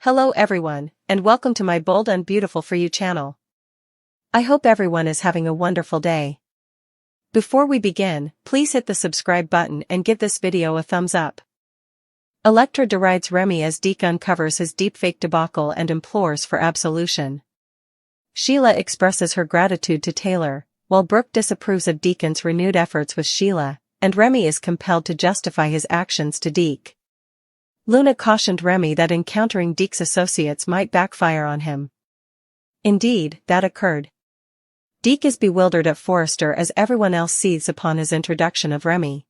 Hello everyone, and welcome to my Bold and Beautiful for You channel. I hope everyone is having a wonderful day. Before we begin, please hit the subscribe button and give this video a thumbs up. Electra derides Remy as Deke uncovers his deepfake debacle and implores for absolution. Sheila expresses her gratitude to Taylor, while Brooke disapproves of Deacon's renewed efforts with Sheila, and Remy is compelled to justify his actions to Deke. Luna cautioned Remy that encountering Deke's associates might backfire on him. Indeed, that occurred. Deke is bewildered at Forrester as everyone else seethes upon his introduction of Remy.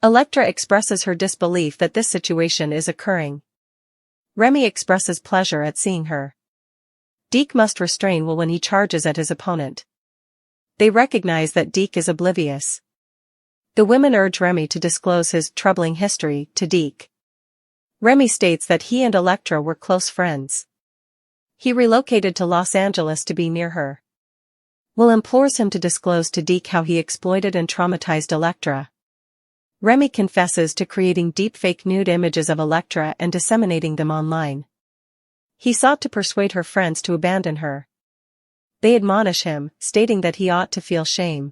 Electra expresses her disbelief that this situation is occurring. Remy expresses pleasure at seeing her. Deke must restrain will when he charges at his opponent. They recognize that Deke is oblivious. The women urge Remy to disclose his troubling history to Deke. Remy states that he and Electra were close friends. He relocated to Los Angeles to be near her. Will implores him to disclose to Deke how he exploited and traumatized Electra. Remy confesses to creating deepfake nude images of Electra and disseminating them online. He sought to persuade her friends to abandon her. They admonish him, stating that he ought to feel shame.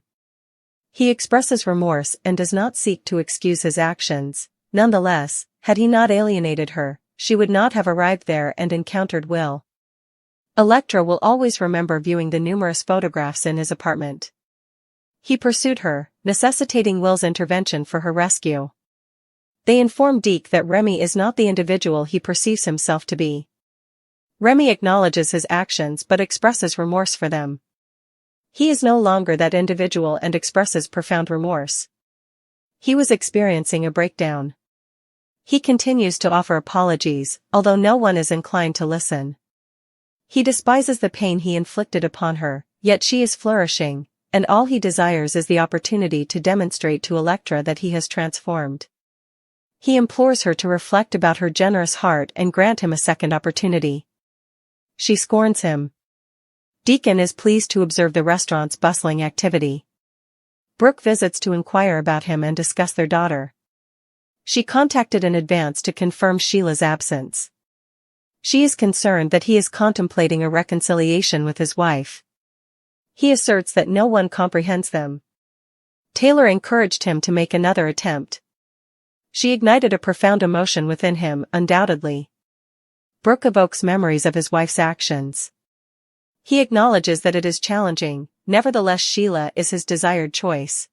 He expresses remorse and does not seek to excuse his actions. Nonetheless, had he not alienated her, she would not have arrived there and encountered Will. Electra will always remember viewing the numerous photographs in his apartment. He pursued her, necessitating Will's intervention for her rescue. They inform Deke that Remy is not the individual he perceives himself to be. Remy acknowledges his actions but expresses remorse for them. He is no longer that individual and expresses profound remorse. He was experiencing a breakdown. He continues to offer apologies, although no one is inclined to listen. He despises the pain he inflicted upon her, yet she is flourishing, and all he desires is the opportunity to demonstrate to Electra that he has transformed. He implores her to reflect about her generous heart and grant him a second opportunity. She scorns him. Deacon is pleased to observe the restaurant's bustling activity. Brooke visits to inquire about him and discuss their daughter. She contacted in advance to confirm Sheila's absence. She is concerned that he is contemplating a reconciliation with his wife. He asserts that no one comprehends them. Taylor encouraged him to make another attempt. She ignited a profound emotion within him, undoubtedly. Brooke evokes memories of his wife's actions. He acknowledges that it is challenging, nevertheless Sheila is his desired choice.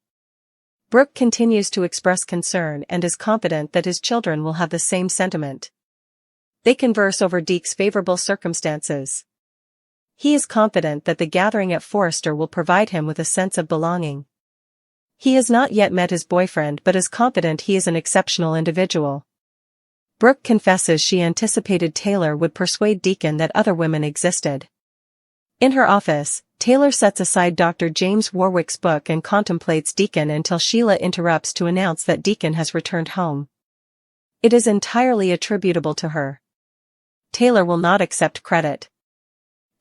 Brooke continues to express concern and is confident that his children will have the same sentiment. They converse over Deke's favorable circumstances. He is confident that the gathering at Forrester will provide him with a sense of belonging. He has not yet met his boyfriend but is confident he is an exceptional individual. Brooke confesses she anticipated Taylor would persuade Deacon that other women existed. In her office, Taylor sets aside Dr. James Warwick's book and contemplates Deacon until Sheila interrupts to announce that Deacon has returned home. It is entirely attributable to her. Taylor will not accept credit.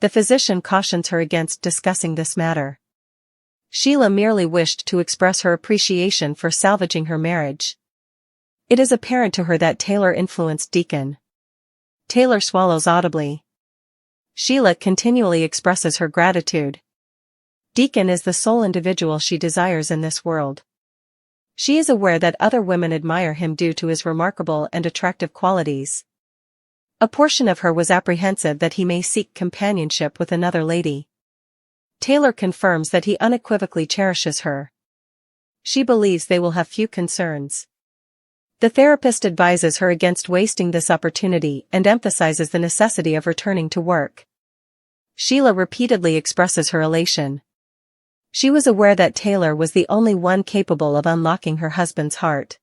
The physician cautions her against discussing this matter. Sheila merely wished to express her appreciation for salvaging her marriage. It is apparent to her that Taylor influenced Deacon. Taylor swallows audibly. Sheila continually expresses her gratitude. Deacon is the sole individual she desires in this world. She is aware that other women admire him due to his remarkable and attractive qualities. A portion of her was apprehensive that he may seek companionship with another lady. Taylor confirms that he unequivocally cherishes her. She believes they will have few concerns. The therapist advises her against wasting this opportunity and emphasizes the necessity of returning to work. Sheila repeatedly expresses her elation. She was aware that Taylor was the only one capable of unlocking her husband's heart.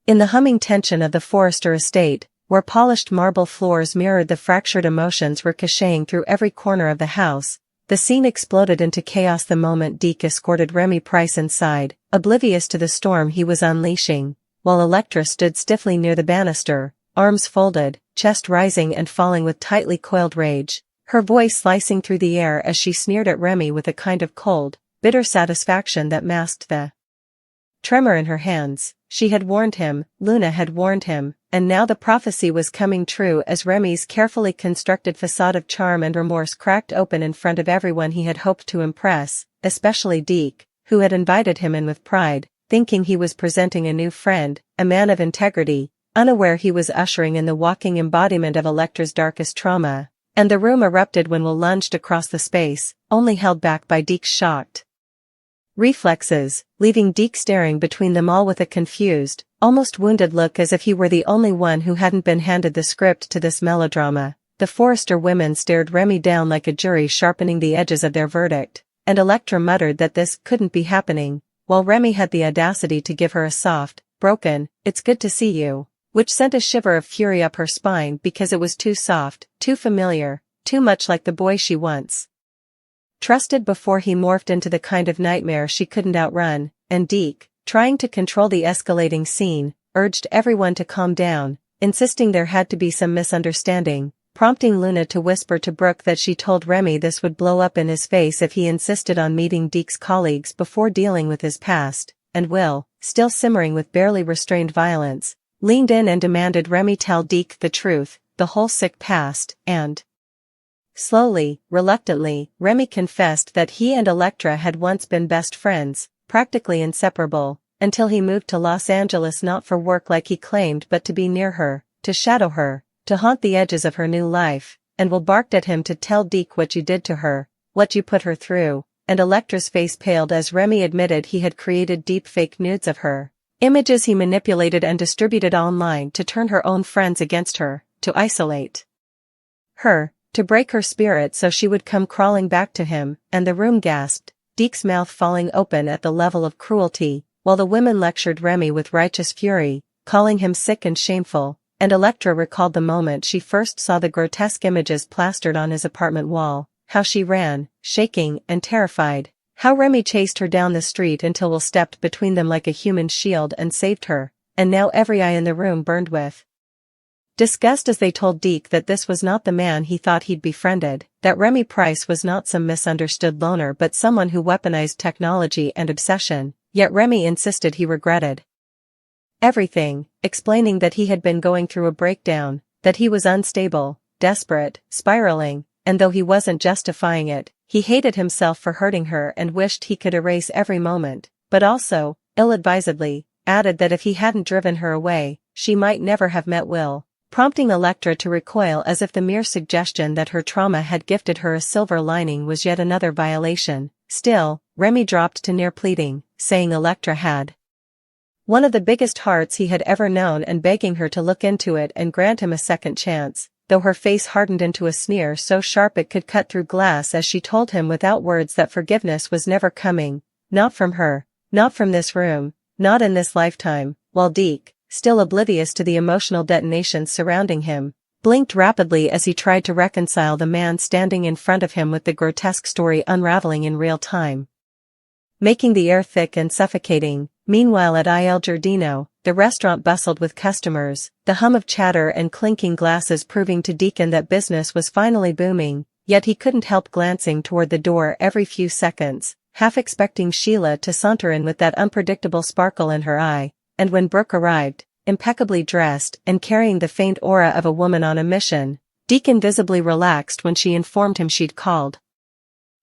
In the humming tension of the Forrester estate, where polished marble floors mirrored the fractured emotions ricocheting through every corner of the house, the scene exploded into chaos the moment Deke escorted Remy Price inside, oblivious to the storm he was unleashing, while Electra stood stiffly near the banister, arms folded, chest rising and falling with tightly coiled rage, her voice slicing through the air as she sneered at Remy with a kind of cold, bitter satisfaction that masked the tremor in her hands. She had warned him, Luna had warned him, and now the prophecy was coming true as Remy's carefully constructed facade of charm and remorse cracked open in front of everyone he had hoped to impress, especially Deke, who had invited him in with pride, thinking he was presenting a new friend, a man of integrity, unaware he was ushering in the walking embodiment of Electra's darkest trauma, and the room erupted when Will lunged across the space, only held back by Deke's shocked reflexes, leaving Deke staring between them all with a confused, almost wounded look as if he were the only one who hadn't been handed the script to this melodrama. The Forrester women stared Remy down like a jury sharpening the edges of their verdict, and Electra muttered that this couldn't be happening, while Remy had the audacity to give her a soft, broken, "It's good to see you," which sent a shiver of fury up her spine because it was too soft, too familiar, too much like the boy she once trusted before he morphed into the kind of nightmare she couldn't outrun. And Deke, trying to control the escalating scene, urged everyone to calm down, insisting there had to be some misunderstanding, prompting Luna to whisper to Brooke that she told Remy this would blow up in his face if he insisted on meeting Deke's colleagues before dealing with his past, and Will, still simmering with barely restrained violence, leaned in and demanded Remy tell Deke the truth, the whole sick past, and slowly, reluctantly, Remy confessed that he and Electra had once been best friends, practically inseparable, until he moved to Los Angeles not for work like he claimed but to be near her, to shadow her, to haunt the edges of her new life, and Will barked at him to tell Deke what you did to her, what you put her through, and Electra's face paled as Remy admitted he had created deepfake nudes of her, images he manipulated and distributed online to turn her own friends against her, to isolate her, to break her spirit so she would come crawling back to him, and the room gasped, Deke's mouth falling open at the level of cruelty, while the women lectured Remy with righteous fury, calling him sick and shameful, and Electra recalled the moment she first saw the grotesque images plastered on his apartment wall, how she ran, shaking and terrified, how Remy chased her down the street until Will stepped between them like a human shield and saved her, and now every eye in the room burned with disgust as they told Deke that this was not the man he thought he'd befriended, that Remy Price was not some misunderstood loner but someone who weaponized technology and obsession, yet Remy insisted he regretted everything, explaining that he had been going through a breakdown, that he was unstable, desperate, spiraling, and though he wasn't justifying it, he hated himself for hurting her and wished he could erase every moment, but also, ill-advisedly, added that if he hadn't driven her away, she might never have met Will, prompting Electra to recoil as if the mere suggestion that her trauma had gifted her a silver lining was yet another violation. Still, Remy dropped to near pleading, saying Electra had one of the biggest hearts he had ever known and begging her to look into it and grant him a second chance, though her face hardened into a sneer so sharp it could cut through glass as she told him without words that forgiveness was never coming, not from her, not from this room, not in this lifetime, while Deke, still oblivious to the emotional detonations surrounding him, blinked rapidly as he tried to reconcile the man standing in front of him with the grotesque story unraveling in real time, making the air thick and suffocating. Meanwhile at Il Giardino, the restaurant bustled with customers, the hum of chatter and clinking glasses proving to Deacon that business was finally booming, yet he couldn't help glancing toward the door every few seconds, half expecting Sheila to saunter in with that unpredictable sparkle in her eye. And when Brooke arrived, impeccably dressed and carrying the faint aura of a woman on a mission, Deacon visibly relaxed when she informed him she'd called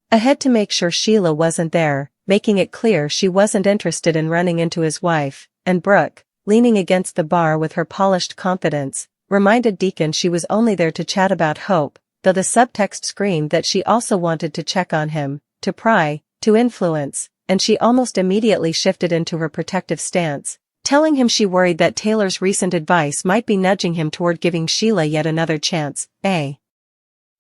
ahead to make sure Sheila wasn't there, making it clear she wasn't interested in running into his wife, and Brooke, leaning against the bar with her polished confidence, reminded Deacon she was only there to chat about Hope, though the subtext screamed that she also wanted to check on him, to pry, to influence, and she almost immediately shifted into her protective stance, telling him she worried that Taylor's recent advice might be nudging him toward giving Sheila yet another chance, a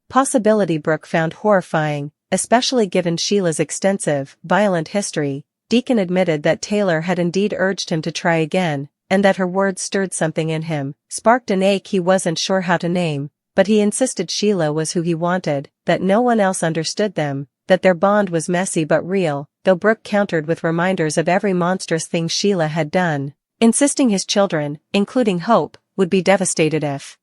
possibility Brooke found horrifying, especially given Sheila's extensive, violent history. Deacon admitted that Taylor had indeed urged him to try again, and that her words stirred something in him, sparked an ache he wasn't sure how to name, but he insisted Sheila was who he wanted, that no one else understood them, that their bond was messy but real, though Brooke countered with reminders of every monstrous thing Sheila had done, insisting his children, including Hope, would be devastated if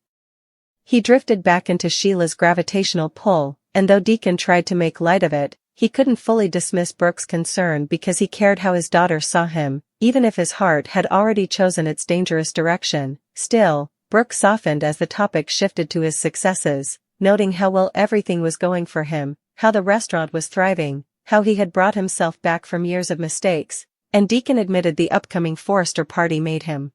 he drifted back into Sheila's gravitational pull, and though Deacon tried to make light of it, he couldn't fully dismiss Brooke's concern because he cared how his daughter saw him, even if his heart had already chosen its dangerous direction. Still, Brooke softened as the topic shifted to his successes, noting how well everything was going for him, how the restaurant was thriving, how he had brought himself back from years of mistakes, and Deacon admitted the upcoming Forrester party made him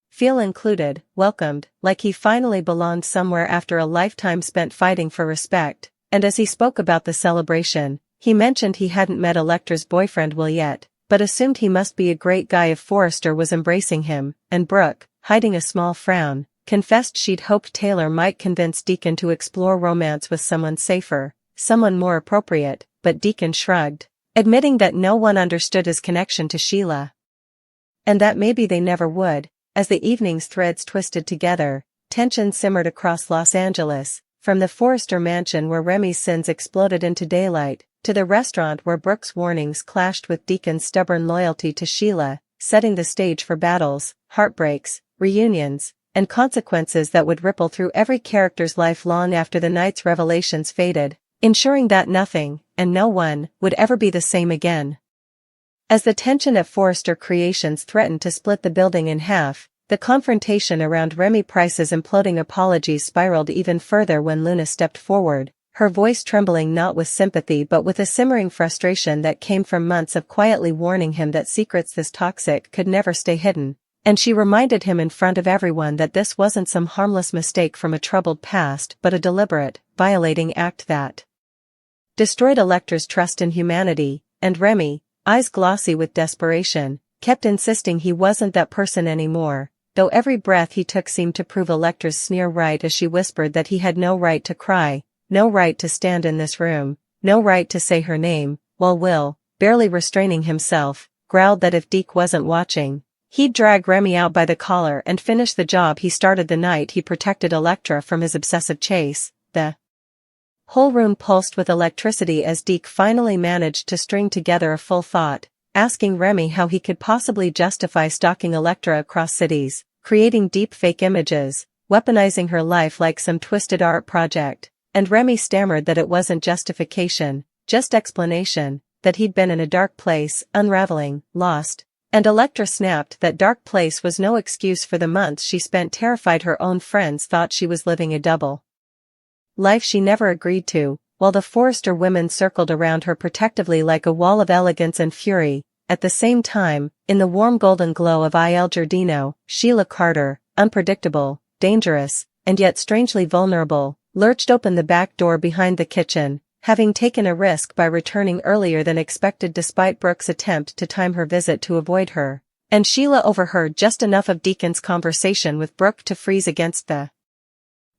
feel included, welcomed, like he finally belonged somewhere after a lifetime spent fighting for respect. And as he spoke about the celebration, he mentioned he hadn't met Electra's boyfriend Will yet, but assumed he must be a great guy if Forrester was embracing him, and Brooke, hiding a small frown, confessed she'd hoped Taylor might convince Deacon to explore romance with someone safer, someone more appropriate, but Deacon shrugged, admitting that no one understood his connection to Sheila. And that maybe they never would. As the evening's threads twisted together, tension simmered across Los Angeles, from the Forrester mansion where Remy's sins exploded into daylight, to the restaurant where Brooke's warnings clashed with Deacon's stubborn loyalty to Sheila, setting the stage for battles, heartbreaks, reunions, and consequences that would ripple through every character's life long after the night's revelations faded, ensuring that nothing, and no one, would ever be the same again. As the tension at Forrester Creations threatened to split the building in half, the confrontation around Remy Price's imploding apologies spiraled even further when Luna stepped forward, her voice trembling not with sympathy but with a simmering frustration that came from months of quietly warning him that secrets this toxic could never stay hidden, and she reminded him in front of everyone that this wasn't some harmless mistake from a troubled past but a deliberate, violating act that destroyed Electra's trust in humanity, and Remy, eyes glossy with desperation, kept insisting he wasn't that person anymore, though every breath he took seemed to prove Electra's sneer right as she whispered that he had no right to cry, no right to stand in this room, no right to say her name, while Will, barely restraining himself, growled that if Deke wasn't watching, he'd drag Remy out by the collar and finish the job he started the night he protected Electra from his obsessive chase. The whole room pulsed with electricity as Deke finally managed to string together a full thought, asking Remy how he could possibly justify stalking Electra across cities, creating deepfake images, weaponizing her life like some twisted art project, and Remy stammered that it wasn't justification, just explanation, that he'd been in a dark place, unraveling, lost, and Electra snapped that dark place was no excuse for the months she spent terrified her own friends thought she was living a double life she never agreed to, while the Forrester women circled around her protectively like a wall of elegance and fury. At the same time, in the warm golden glow of Il Giardino, Sheila Carter, unpredictable, dangerous, and yet strangely vulnerable, lurched open the back door behind the kitchen, having taken a risk by returning earlier than expected despite Brooke's attempt to time her visit to avoid her, and Sheila overheard just enough of Deacon's conversation with Brooke to freeze against the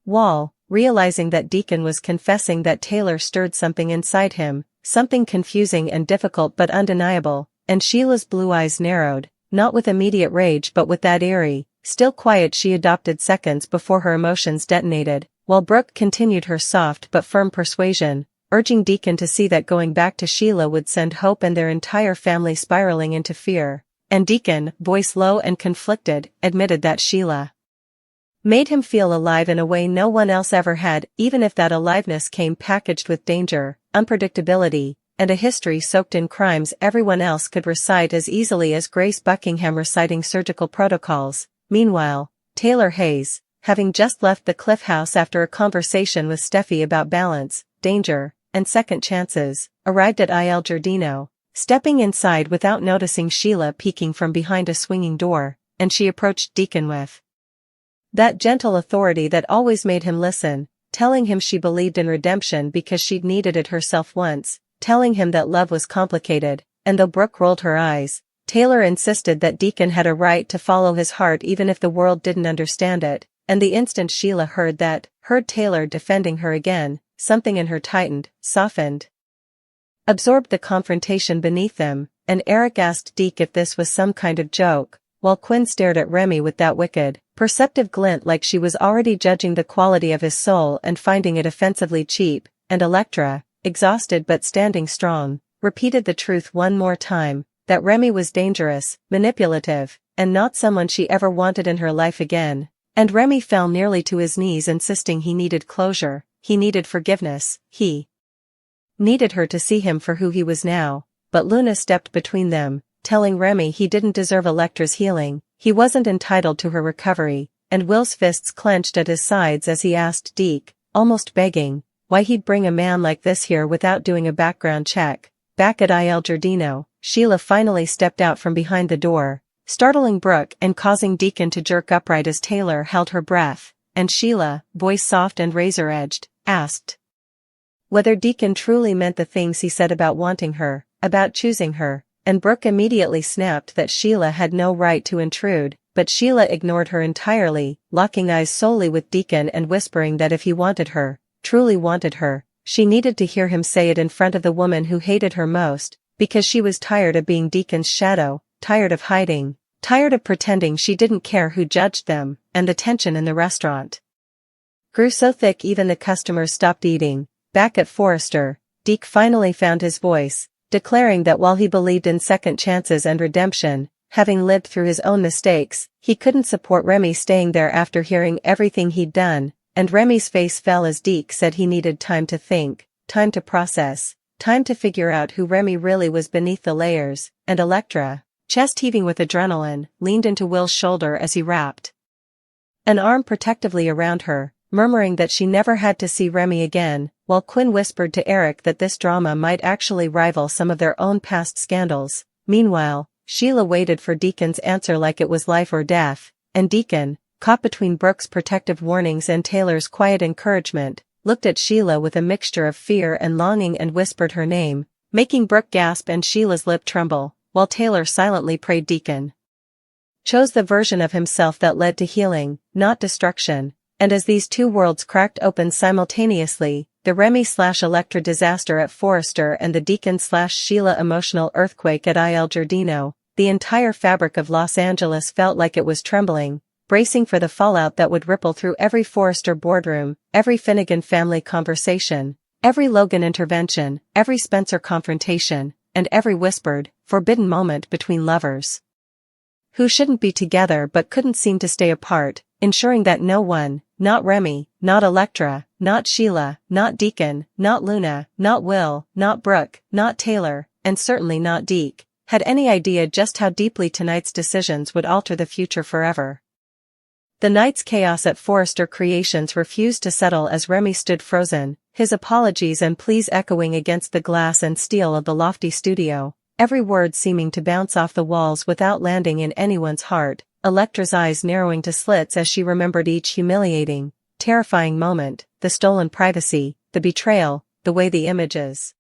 wall, realizing that Deacon was confessing that Taylor stirred something inside him, something confusing and difficult but undeniable, and Sheila's blue eyes narrowed, not with immediate rage but with that eerie, still quiet she adopted seconds before her emotions detonated, while Brooke continued her soft but firm persuasion, urging Deacon to see that going back to Sheila would send Hope and their entire family spiraling into fear, and Deacon, voice low and conflicted, admitted that Sheila made him feel alive in a way no one else ever had, even if that aliveness came packaged with danger, unpredictability, and a history soaked in crimes everyone else could recite as easily as Grace Buckingham reciting surgical protocols. Meanwhile, Taylor Hayes, having just left the Cliff House after a conversation with Steffi about balance, danger, and second chances, arrived at Il Giardino, stepping inside without noticing Sheila peeking from behind a swinging door, and she approached Deacon with that gentle authority that always made him listen, telling him she believed in redemption because she'd needed it herself once, telling him that love was complicated, and though Brooke rolled her eyes, Taylor insisted that Deacon had a right to follow his heart even if the world didn't understand it, and the instant Sheila heard Taylor defending her again, something in her tightened, softened, absorbed the confrontation beneath them, and Eric asked Deke if this was some kind of joke, while Quinn stared at Remy with that wicked, perceptive glint like she was already judging the quality of his soul and finding it offensively cheap, and Electra, exhausted but standing strong, repeated the truth one more time, that Remy was dangerous, manipulative, and not someone she ever wanted in her life again, and Remy fell nearly to his knees insisting he needed closure, he needed forgiveness, he needed her to see him for who he was now, but Luna stepped between them, telling Remy he didn't deserve Electra's healing, he wasn't entitled to her recovery, and Will's fists clenched at his sides as he asked Deke, almost begging, why he'd bring a man like this here without doing a background check. Back at Il Giardino, Sheila finally stepped out from behind the door, startling Brooke and causing Deacon to jerk upright as Taylor held her breath, and Sheila, voice soft and razor-edged, asked whether Deacon truly meant the things he said about wanting her, about choosing her, and Brooke immediately snapped that Sheila had no right to intrude, but Sheila ignored her entirely, locking eyes solely with Deacon and whispering that if he wanted her, truly wanted her, she needed to hear him say it in front of the woman who hated her most, because she was tired of being Deacon's shadow, tired of hiding, tired of pretending she didn't care who judged them, and the tension in the restaurant grew so thick even the customers stopped eating. Back at Forrester, Deke finally found his voice, declaring that while he believed in second chances and redemption, having lived through his own mistakes, he couldn't support Remy staying there after hearing everything he'd done, and Remy's face fell as Deke said he needed time to think, time to process, time to figure out who Remy really was beneath the layers, and Electra, chest heaving with adrenaline, leaned into Will's shoulder as he wrapped an arm protectively around her, murmuring that she never had to see Remy again, while Quinn whispered to Eric that this drama might actually rival some of their own past scandals. Meanwhile, Sheila waited for Deacon's answer like it was life or death, and Deacon, caught between Brooke's protective warnings and Taylor's quiet encouragement, looked at Sheila with a mixture of fear and longing and whispered her name, making Brooke gasp and Sheila's lip tremble, while Taylor silently prayed Deacon chose the version of himself that led to healing, not destruction. And as these two worlds cracked open simultaneously, the Remy/Electra disaster at Forrester and the Deacon/Sheila emotional earthquake at Il Giardino, the entire fabric of Los Angeles felt like it was trembling, bracing for the fallout that would ripple through every Forrester boardroom, every Finnegan family conversation, every Logan intervention, every Spencer confrontation, and every whispered, forbidden moment between lovers who shouldn't be together but couldn't seem to stay apart, ensuring that no one, not Remy, not Electra, not Sheila, not Deacon, not Luna, not Will, not Brooke, not Taylor, and certainly not Deke, had any idea just how deeply tonight's decisions would alter the future forever. The night's chaos at Forrester Creations refused to settle as Remy stood frozen, his apologies and pleas echoing against the glass and steel of the lofty studio, every word seeming to bounce off the walls without landing in anyone's heart. Electra's eyes narrowing to slits as she remembered each humiliating, terrifying moment, the stolen privacy, the betrayal, the way the images